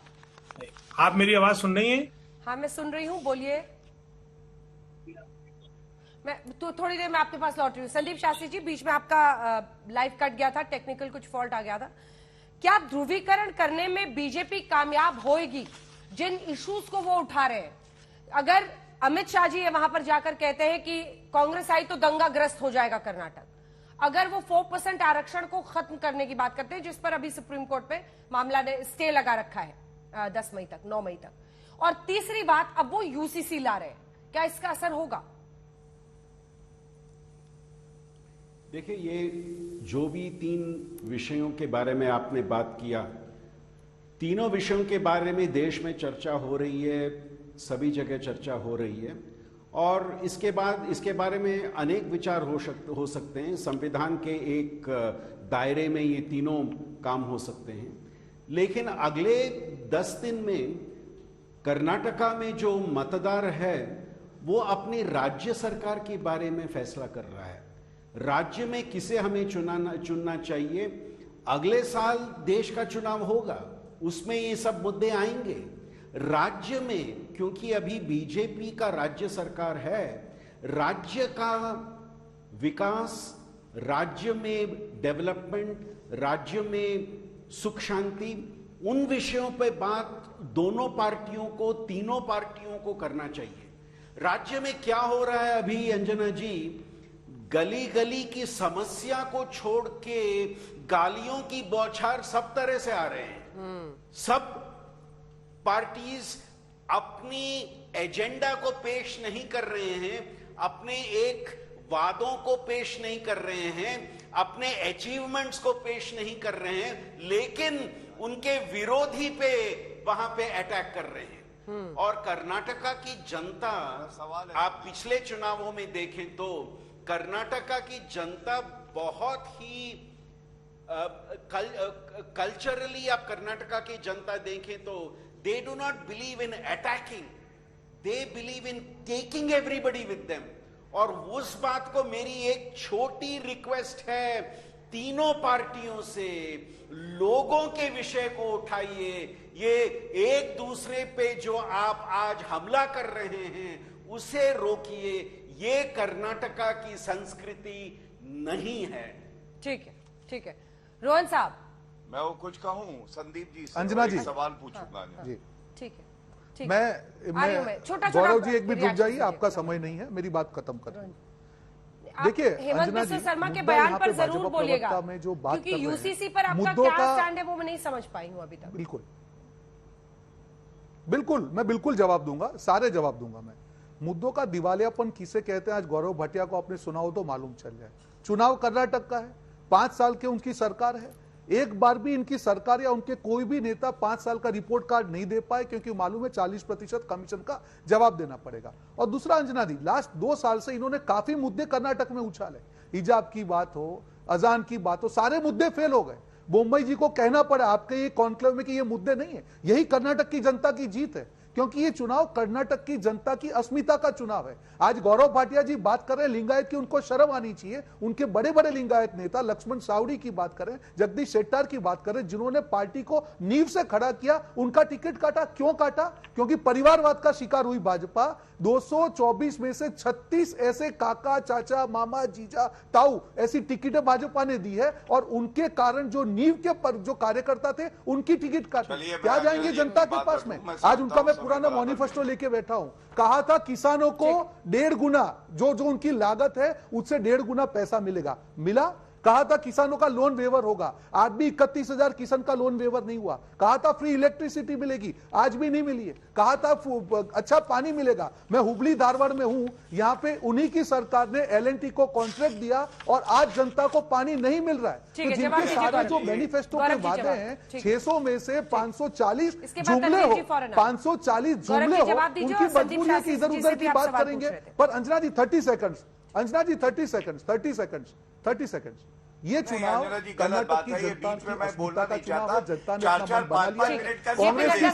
[SPEAKER 17] आप मेरी आवाज सुन रही हैं?
[SPEAKER 1] हाँ मैं सुन रही हूँ, बोलिए। मैं तो थोड़ी देर में आपके पास लौट रही हूँ। संदीप शास्त्री जी, बीच में आपका लाइव कट गया था, टेक्निकल कुछ फॉल्ट आ गया था। क्या ध्रुवीकरण करने में बीजेपी कामयाब होएगी जिन इश्यूज को वो उठा रहे हैं? अगर अमित शाह जी वहां पर जाकर कहते हैं कि कांग्रेस आई तो दंगाग्रस्त हो जाएगा कर्नाटक, अगर वो 4% आरक्षण को खत्म करने की बात करते हैं जिस पर अभी सुप्रीम कोर्ट पे मामला ने स्टे लगा रखा है 10 मई तक, 9 मई तक, और तीसरी बात अब वो यूसीसी ला रहे हैं, क्या इसका असर होगा?
[SPEAKER 18] देखिए, ये जो भी 3 विषयों के बारे में आपने बात किया, तीनों विषयों के बारे में देश में चर्चा हो रही है, सभी जगह चर्चा हो रही है और इसके बाद इसके बारे में अनेक विचार हो सकते हैं। संविधान के एक दायरे में ये तीनों काम हो सकते हैं, लेकिन अगले 10 दिन में कर्नाटका में जो मतदार है वो अपनी राज्य सरकार के बारे में फैसला कर रहा है। राज्य में किसे हमें चुनना चाहिए। अगले साल देश का चुनाव होगा, उसमें ये सब मुद्दे आएंगे। राज्य में क्योंकि अभी बीजेपी का राज्य सरकार है, राज्य का विकास, राज्य में डेवलपमेंट, राज्य में सुख शांति, उन विषयों पे बात दोनों पार्टियों को, तीनों पार्टियों को करना चाहिए। राज्य में क्या हो रहा है अभी अंजना जी, गली गली की समस्या को छोड़ के गालियों की बौछार सब तरह से आ रहे हैं। सब पार्टीज अपनी एजेंडा को पेश नहीं कर रहे हैं, अपने एक वादों को पेश नहीं कर रहे हैं, अपने अचीवमेंट्स को पेश नहीं कर रहे हैं, लेकिन उनके विरोधी पे वहां पे अटैक कर रहे हैं। और कर्नाटका की जनता, आप पिछले चुनावों में देखें तो कर्नाटका की जनता बहुत ही कल्चरली, आप कर्नाटका की जनता देखें तो they do not believe in attacking, they believe in taking everybody with them. और उस बात को मेरी एक छोटी रिक्वेस्ट है तीनों पार्टियों से, लोगों के विषय को उठाइए। ये एक दूसरे पे जो आप आज हमला कर रहे हैं उसे रोकिए। ये कर्नाटका की संस्कृति नहीं है।
[SPEAKER 1] ठीक है, ठीक है। रोहन साहब,
[SPEAKER 13] मैं वो कुछ कहूं संदीप जी से,
[SPEAKER 14] अंजना जी
[SPEAKER 13] सवाल पूछूंगा।
[SPEAKER 14] जी
[SPEAKER 1] ठीक है।
[SPEAKER 14] मैं गौरव जी एक मिनट रुक जाइए, आपका समय नहीं है, मेरी बात खत्म कर। देखिए
[SPEAKER 1] हेमंत बिस्वा शर्मा के बयान पर जरूर बोलिएगा,
[SPEAKER 14] में जो बात
[SPEAKER 1] क्योंकि यूसीसी पर आपका क्या स्टैंड है वो मैं नहीं समझ पाई हूं अभी तक।
[SPEAKER 14] बिल्कुल बिल्कुल, मैं बिल्कुल जवाब दूंगा, सारे जवाब दूंगा मैं। मुद्दों का दिवालियापन किसे कहते हैं आज गौरव भाटिया को आपने सुना हो तो मालूम चल जाए। चुनाव कर्नाटक का है, 5 साल के उनकी सरकार है, एक बार भी इनकी सरकार या उनके कोई भी नेता 5 साल का रिपोर्ट कार्ड नहीं दे पाए, क्योंकि मालूम है 40% कमीशन का जवाब देना पड़ेगा। और दूसरा अंजना दी, लास्ट 2 साल से इन्होंने काफी मुद्दे कर्नाटक में उछाले, हिजाब की बात हो, अजान की बात हो, सारे मुद्दे फेल हो गए। बोम्बई जी को कहना पड़ा आपके ये कॉन्क्लेव में कि ये मुद्दे नहीं है। यही कर्नाटक की जनता की जीत है, क्योंकि ये चुनाव कर्नाटक की जनता की अस्मिता का चुनाव है। आज गौरव भाटिया जी बात कर रहे हैं लिंगायत की, उनको शर्म आनी चाहिए। उनके बड़े बड़े लिंगायत नेता लक्ष्मण सावड़ी की बात करें, जगदीश शेट्टार की बात करें, जिन्होंने पार्टी को नींव से खड़ा किया, उनका टिकट काटा। क्यों काटा? क्योंकि परिवारवाद का शिकार हुई भाजपा। 224 में से 36 ऐसे काका, चाचा, मामा, जीजा, ताऊ ऐसी टिकटें भाजपा ने दी है, और उनके कारण जो नींव के पर जो कार्यकर्ता थे उनकी टिकट काटी। क्या जाएंगे जनता के पास में? आज उनका मैं पुराना मैनिफेस्टो लेके बैठा हूं। कहा था किसानों को 1.5 गुना जो उनकी लागत है उससे 1.5 गुना पैसा मिलेगा, मिला। कहा था किसानों का लोन वेवर होगा, आज भी 31,000 किसान का लोन वेवर नहीं हुआ। कहा था फ्री इलेक्ट्रिसिटी मिलेगी, आज भी नहीं मिली है। कहा था अच्छा पानी मिलेगा। मैं हुबली धारवाड़ में हूं, यहां पे उन्हीं की सरकार ने LNT को कॉन्ट्रैक्ट दिया और आज जनता को पानी नहीं मिल रहा है। तो जिनके सारे जो मैनिफेस्टो के वादे हैं 600 में से 540 जुमले हो, 540 जुमले हो, उनकी मजबूरी है कि इधर उधर की बात करेंगे। पर अंजना जी 30 सेकंड्स, अंजना जी 30 सेकंड्स। ये चुनाव कर्नाटक की जनता की अस्मिता का चुनाव है। जनता ने अपना मन बना लिया। कांग्रेस की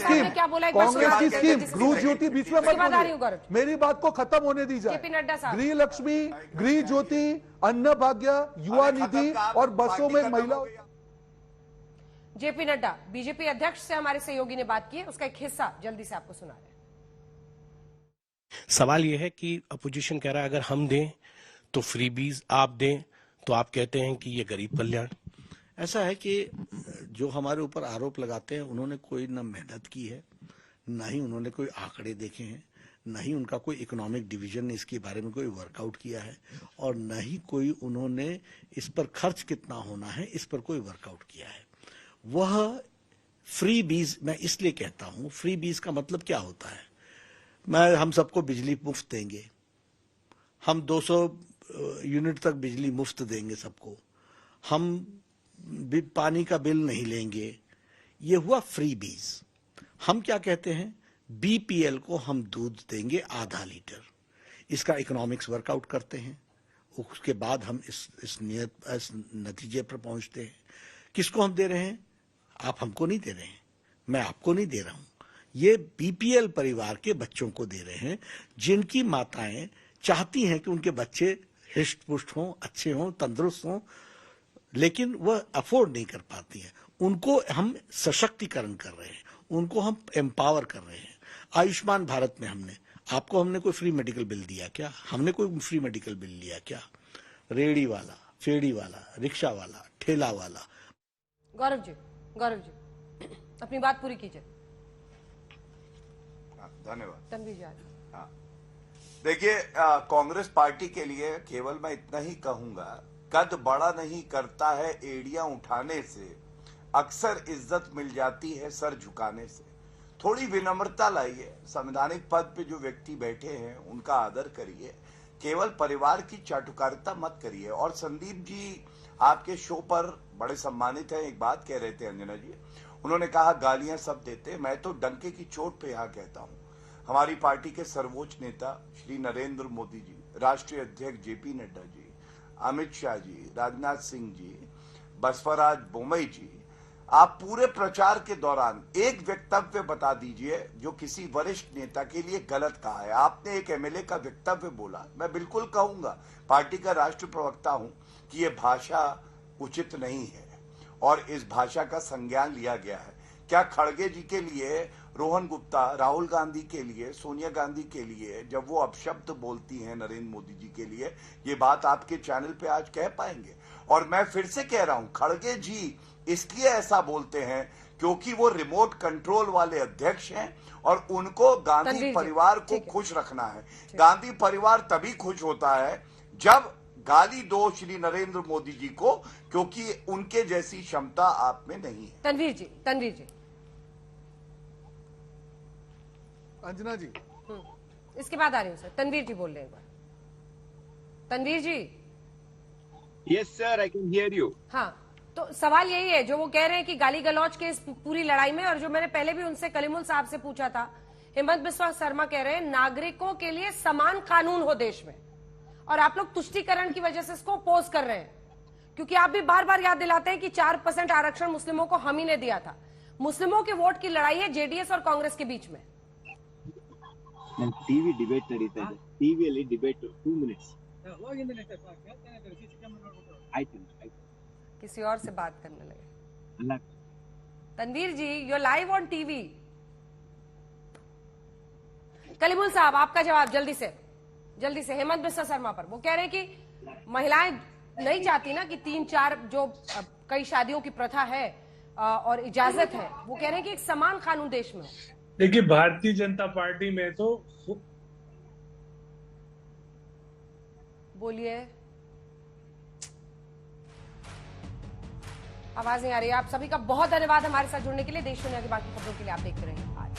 [SPEAKER 14] स्कीम गृह ज्योति बीच में मत बोलिए, मेरी बात को खत्म होने दी जाए। गृह लक्ष्मी, गृह ज्योति, अन्न भाग्य, युवा निधि और बसों में महिलाओं।
[SPEAKER 1] जेपी नड्डा बीजेपी अध्यक्ष से हमारे सहयोगी ने बात की है, उसका एक हिस्सा जल्दी से आपको सुना रहे हैं।
[SPEAKER 19] सवाल यह है कि अपोजिशन कह रहा है अगर हम दें तो फ्रीबीज आप दें, तो आप कहते हैं कि ये गरीब कल्याण।
[SPEAKER 2] ऐसा है कि जो हमारे ऊपर आरोप लगाते हैं उन्होंने कोई न मेहनत की है, न ही उन्होंने कोई आंकड़े देखे हैं, न ही उनका कोई इकोनॉमिक डिवीजन ने इसके बारे में कोई वर्कआउट किया है, और न ही कोई उन्होंने इस पर खर्च कितना होना है इस पर कोई वर्कआउट किया है। वह फ्री बीज, मैं इसलिए कहता हूं फ्री बीज का मतलब क्या होता है। हम सबको बिजली मुफ्त देंगे, हम 200 यूनिट तक बिजली मुफ्त देंगे सबको, हम पानी का बिल नहीं लेंगे, ये हुआ फ्री बीज। हम क्या कहते हैं, BPL को हम दूध देंगे आधा लीटर, इसका इकोनॉमिक्स वर्कआउट करते हैं, उसके बाद हम इस नतीजे पर पहुंचते हैं। किसको हम दे रहे हैं? आप हमको नहीं दे रहे हैं, मैं आपको नहीं दे रहा हूं, ये BPL परिवार के बच्चों को दे रहे हैं, जिनकी माताएं चाहती हैं कि उनके बच्चे हृष्ट पुष्ट हों, अच्छे हों, तंदुरुस्त हों, लेकिन वह अफोर्ड नहीं कर पाती हैं। उनको हम सशक्तिकरण कर रहे हैं, उनको हम एम्पावर कर रहे हैं। आयुष्मान भारत में हमने कोई फ्री मेडिकल बिल दिया क्या? हमने कोई फ्री मेडिकल बिल लिया क्या? रेड़ी वाला, फेड़ी वाला, रिक्शा वाला, ठेला वाला।
[SPEAKER 1] गौरव जी अपनी बात पूरी कीजिए।
[SPEAKER 13] धन्यवाद।
[SPEAKER 1] तन्वी जी,
[SPEAKER 13] देखिए, कांग्रेस पार्टी के लिए केवल मैं इतना ही कहूंगा, कद बड़ा नहीं करता है एड़ियां उठाने से, अक्सर इज्जत मिल जाती है सर झुकाने से। थोड़ी विनम्रता लाइए, संवैधानिक पद पे जो व्यक्ति बैठे हैं उनका आदर करिए, केवल परिवार की चाटुकारिता मत करिए। और संदीप जी आपके शो पर बड़े सम्मानित हैं, एक बात कह रहे थे अंजना जी, उन्होंने कहा गालियां सब देते, मैं तो डंके की चोट पे यहां कहता हूं, हमारी पार्टी के सर्वोच्च नेता श्री नरेंद्र मोदी जी, राष्ट्रीय अध्यक्ष जेपी नड्डा जी, अमित शाह जी, राजनाथ सिंह जी, बसवराज बोमई जी, आप पूरे प्रचार के दौरान एक वक्तव्य बता दीजिए जो किसी वरिष्ठ नेता के लिए गलत कहा है। आपने एक एमएलए का वक्तव्य बोला, मैं बिल्कुल कहूंगा, पार्टी का राष्ट्रीय प्रवक्ता हूं, कि यह भाषा उचित नहीं है और इस भाषा का संज्ञान लिया गया है। क्या खड़गे जी के लिए, रोहन गुप्ता, राहुल गांधी के लिए, सोनिया गांधी के लिए जब वो अपशब्द बोलती हैं नरेंद्र मोदी जी के लिए, ये बात आपके चैनल पे आज कह पाएंगे? और मैं फिर से कह रहा हूं, खड़गे जी इसलिए ऐसा बोलते हैं क्योंकि वो रिमोट कंट्रोल वाले अध्यक्ष हैं और उनको गांधी परिवार को खुश रखना है। गांधी परिवार तभी खुश होता है जब गाली दो श्री नरेंद्र मोदी जी को, क्योंकि उनके जैसी क्षमता आप में नहीं है।
[SPEAKER 1] तनवीर जी, तनवीर जी,
[SPEAKER 14] अंजना जी,
[SPEAKER 1] इसके बाद आ रही हूँ सर। तनवीर जी बोल रहे हैं एक बार। Tanveer ji.
[SPEAKER 16] Yes sir, I can hear you.
[SPEAKER 1] हाँ, तो सवाल यही है जो वो कह रहे हैं कि गाली गलौज के इस पूरी लड़ाई में, और जो मैंने पहले भी उनसे कलीमुल साहब से पूछा था, हेमंत बिस्वा शर्मा कह रहे हैं नागरिकों के लिए समान कानून हो देश में, और आप लोग तुष्टीकरण की वजह से इसको अपोज कर रहे हैं, क्योंकि आप भी बार बार याद दिलाते हैं कि 4% आरक्षण मुस्लिमों को हम ही ने दिया था। मुस्लिमों के वोट की लड़ाई है जेडीएस और कांग्रेस के बीच में।
[SPEAKER 16] टीवी डिबेट ನಡೀತಾ ಇದೆ, ಟಿವಿಯಲ್ಲಿ ಡಿಬೇಟ್ 2 minutes ಆಯ್ತು
[SPEAKER 1] किसी और से बात करने लगे। Tanveer ji, you live on TV. Kalimul साहब, आपका जवाब जल्दी से हेमंत बिस्वा शर्मा पर। वो कह रहे हैं कि महिलाएं नहीं चाहती ना कि 3-4 जो कई शादियों की प्रथा है और इजाजत है, वो कह रहे हैं कि एक समान कानून देश में हो।
[SPEAKER 17] देखिए, भारतीय जनता पार्टी में तो
[SPEAKER 1] बोलिए, आवाज नहीं आ रही है। आप सभी का बहुत धन्यवाद हमारे साथ जुड़ने के लिए। देश दुनिया की बाकी खबरों के लिए आप देखते रहिए आज।